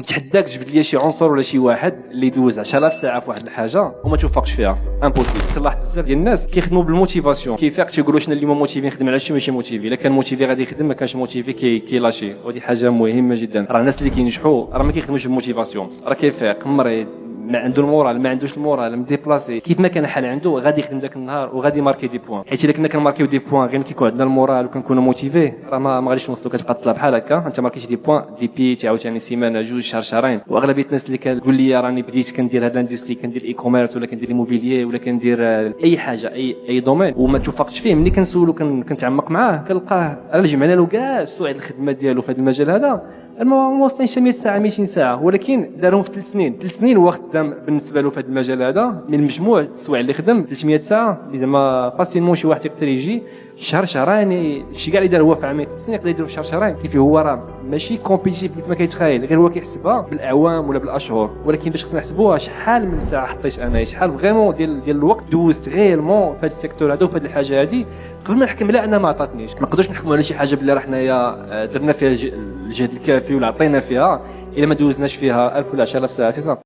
نتحداك تجبد لي شي عنصر ولا شي واحد اللي يدوز 10000 ساعه في واحد الحاجه وما توفقش فيها، امبوسيبل. كنلاحظ بزاف ديال الناس كيخدموا بالموتيفاسيون، كيفيق تيقولوا شنو اليوم موتيفي نخدم على شي ماشي موتيفي، الا كان موتيفي غادي يخدم، ما كانش موتيفي كيلاشي. ودي حاجه مهمه جدا. راه الناس اللي كينجحوا راه ما كيخدموش بالموتيفاسيون، راه كيفيق مريض ما عنده المورال، ما عندوش المورال، مديبلاسي كيف ما كان الحال عنده غادي يخدم داك النهار وغادي ماركي دي بوين. حيت الا كنا كنماركيو دي بوين غير كيكون عندنا المورال وكنكونوا موتيفي راه ما غاديش نوصلوا. كتبقى تطلع بحال هكا انت ماركيتي دي بوين دي بي عاوتاني سيمانه جوج شهر شهرين. واغلبيه الناس اللي كتقول لي راني بديت كندير هاد الاندستري، كندير اي كوميرس ولا كندير ايموبيليي ولا كندير اي حاجه اي دومين وما توفقتش فيه، ملي كنسولو كنتعمق معاه كنلقاه راه جمعنا له كاع سوء الخدمه ديالو في هذا المجال هذا ما واصلينش 100 ساعه 200 ساعه، ولكن دارهم في 3 سنين. 3 سنين هو خدام بالنسبه له في هذا المجال هذا من المجموع السوايع اللي خدم 300 ساعه اللي زعما فاسيلمون شي واحد يقدر يجي شهر شهرين. شي كاع اللي دار هو في عامين 3 سنين يقدر يديرو في شهر شهرين. كيف هو راه ماشي كومبيتيتيف كيف ما كيتخيل، غير هو كيحسبها بالاعوام ولا بالاشهر. ولكن باش خصنا نحسبوها شحال من ساعه حطيت انا، شحال فريمون ديال الوقت دوزت غيرمون في هذا السيكتور هذا وفي هذه الحاجه هذه قبل ما نحكم لا انا ما عطاتنيش. ما نقدرش نحكموا على شي حاجه بلي راه حنايا درنا فيها الجهد الكافي ولا عطينا فيها الا ما دوزناش فيها 1000 ولا 10000 ساعه. سي صح.